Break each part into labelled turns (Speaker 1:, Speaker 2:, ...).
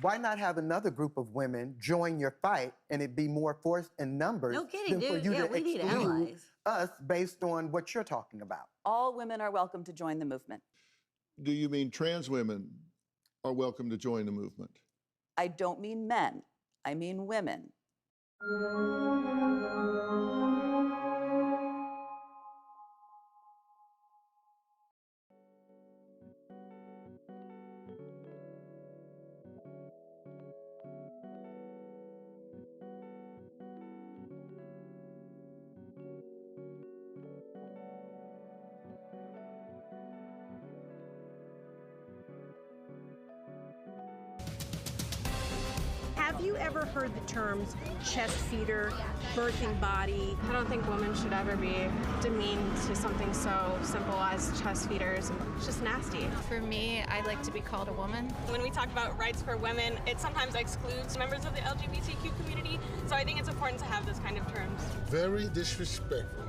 Speaker 1: Why not have another group of women join your fight and it be more force in numbers
Speaker 2: No kidding,
Speaker 1: than for
Speaker 2: dude.
Speaker 1: you
Speaker 2: Yeah,
Speaker 1: to
Speaker 2: we need
Speaker 1: exclude
Speaker 2: allies.
Speaker 1: us based on what you're talking about?
Speaker 3: All women are welcome to join the movement.
Speaker 4: Do you mean trans women are welcome to join the movement?
Speaker 3: I don't mean men, I mean women.
Speaker 5: Have you ever heard the terms chest feeder, birthing body?
Speaker 6: I don't think women should ever be demeaned to something so simple as chest feeders. It's just nasty.
Speaker 7: For me, I like to be called a woman.
Speaker 8: When we talk about rights for women, it sometimes excludes members of the LGBTQ community, so I think it's important to have those kind of terms.
Speaker 9: Very disrespectful.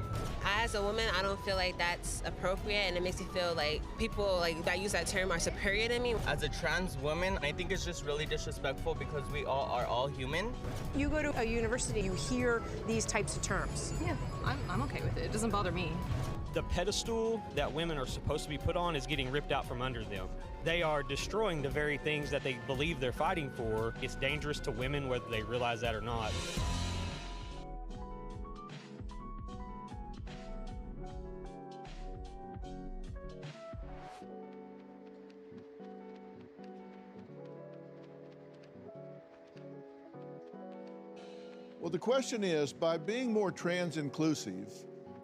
Speaker 10: As a woman, I don't feel like that's appropriate, and it makes me feel like people like that use that term are superior to me.
Speaker 11: As a trans woman, I think it's just really disrespectful because we are all human.
Speaker 5: You go to a university, you hear these types of terms.
Speaker 7: Yeah, I'm okay with it. It doesn't bother me.
Speaker 12: The pedestal that women are supposed to be put on is getting ripped out from under them. They are destroying the very things that they believe they're fighting for. It's dangerous to women whether they realize that or not.
Speaker 4: Well, the question is, by being more trans inclusive,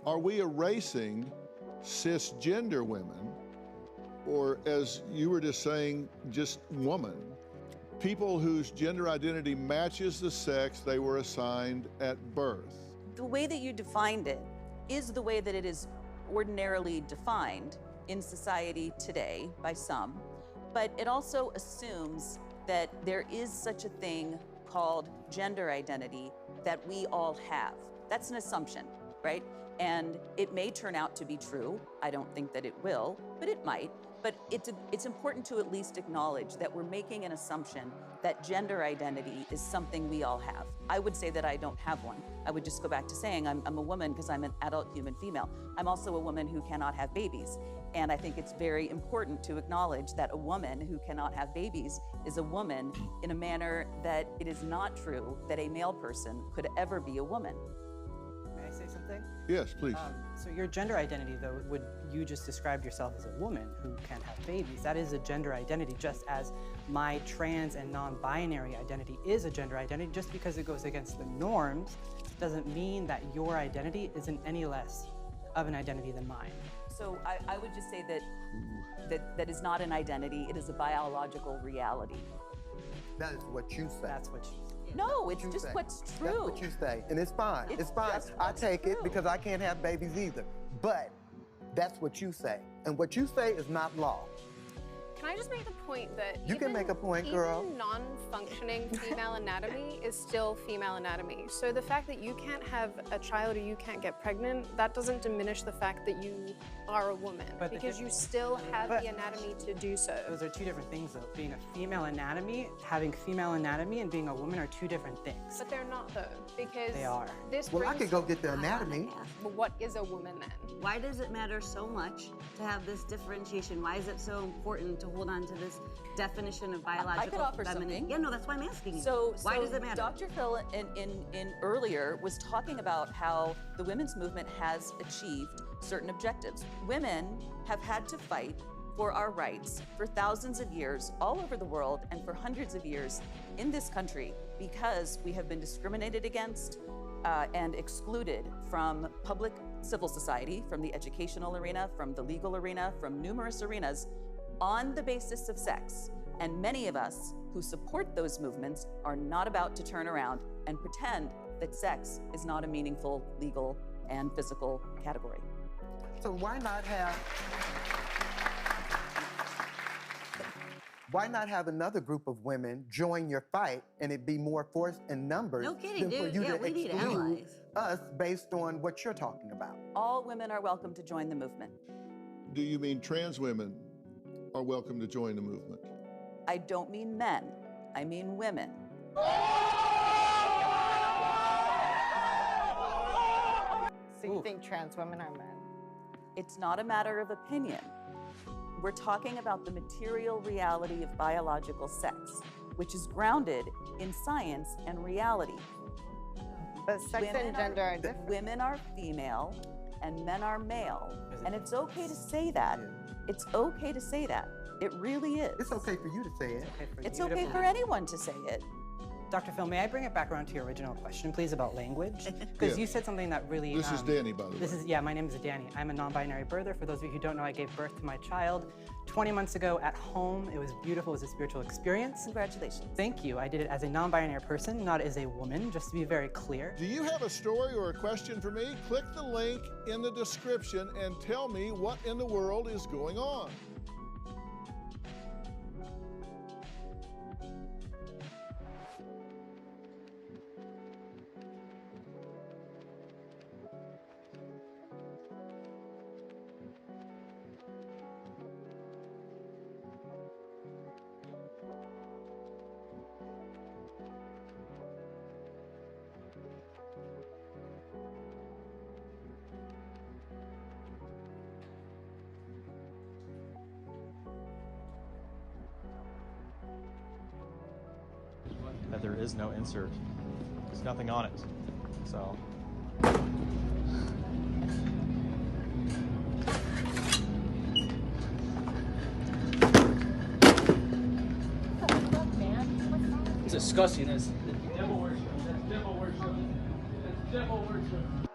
Speaker 4: are we erasing cisgender women, or as you were just saying, just woman? People whose gender identity matches the sex they were assigned at birth.
Speaker 3: The way that you defined it is the way that it is ordinarily defined in society today by some, but it also assumes that there is such a thing called gender identity that we all have. That's an assumption, right? And it may turn out to be true. I don't think that it will, but it might. But it's important to at least acknowledge that we're making an assumption that gender identity is something we all have. I would say that I don't have one. I would just go back to saying I'm a woman because I'm an adult human female. I'm also a woman who cannot have babies. And I think it's very important to acknowledge that a woman who cannot have babies is a woman in a manner that it is not true that a male person could ever be a woman.
Speaker 13: May I say something?
Speaker 4: Yes, please.
Speaker 13: So your gender identity, though, you just described yourself as a woman who can't have babies. That is a gender identity, just as my trans and non-binary identity is a gender identity. Just because it goes against the norms doesn't mean that your identity isn't any less of an identity than mine.
Speaker 3: So I would just say that is not an identity, it is a biological reality.
Speaker 1: That is what you say.
Speaker 13: That's what you say.
Speaker 3: No, it's just what's true.
Speaker 1: That's what you say, and it's fine. It's fine. I take it because I can't have babies either. But that's what you say, and what you say is not law.
Speaker 6: Can I just make the point that
Speaker 1: You can make a point, girl.
Speaker 6: Even non-functioning female anatomy is still female anatomy. So the fact that you can't have a child or you can't get pregnant, that doesn't diminish the fact that you are a woman, because you still have the anatomy to do so.
Speaker 13: Those are two different things, though. Being a female anatomy, having female anatomy, and being a woman are two different things.
Speaker 6: But they're not, though, because
Speaker 13: they are.
Speaker 6: This
Speaker 1: Well, I could go get the anatomy.
Speaker 6: Well, what is a woman then?
Speaker 2: Why does it matter so much to have this differentiation? Why is it so important to hold on to this definition of biological
Speaker 3: I could offer
Speaker 2: feminine?
Speaker 3: something.
Speaker 2: Yeah, no, that's why I'm asking you.
Speaker 3: So
Speaker 2: why does it matter?
Speaker 3: Dr. Phil in earlier was talking about how the women's movement has achieved certain objectives. Women have had to fight for our rights for thousands of years all over the world and for hundreds of years in this country because we have been discriminated against and excluded from public civil society, from the educational arena, from the legal arena, from numerous arenas on the basis of sex. And many of us who support those movements are not about to turn around and pretend that sex is not a meaningful legal and physical category.
Speaker 1: So why not have another group of women join your fight and it be more force in numbers
Speaker 2: No kidding,
Speaker 1: than for
Speaker 2: dude.
Speaker 1: you
Speaker 2: Yeah,
Speaker 1: to
Speaker 2: we need
Speaker 1: exclude
Speaker 2: allies.
Speaker 1: us based on what you're talking about?
Speaker 3: All women are welcome to join the movement.
Speaker 4: Do you mean trans women are welcome to join the movement?
Speaker 3: I don't mean men, I mean women.
Speaker 14: So you think trans women are men?
Speaker 3: It's not a matter of opinion. We're talking about the material reality of biological sex, which is grounded in science and reality.
Speaker 14: But sex and gender are different.
Speaker 3: Women are female and men are male. And it's okay to say that. It's okay to say that. It really is.
Speaker 1: It's okay for you to say it.
Speaker 3: It's okay for anyone to say it.
Speaker 13: Dr. Phil, may I bring it back around to your original question, please, about language? Because you said something that really...
Speaker 4: This is Danny, by the way.
Speaker 13: Yeah, my name is Danny. I'm a non-binary birther. For those of you who don't know, I gave birth to my child 20 months ago at home. It was beautiful. It was a spiritual experience.
Speaker 3: Congratulations.
Speaker 13: Thank you. I did it as a non-binary person, not as a woman, just to be very clear.
Speaker 4: Do you have a story or a question for me? Click the link in the description and tell me what in the world is going on.
Speaker 15: That there is no insert. There's nothing on it. So.
Speaker 16: It's disgusting. That's devil worship. That's devil worship. That's devil worship.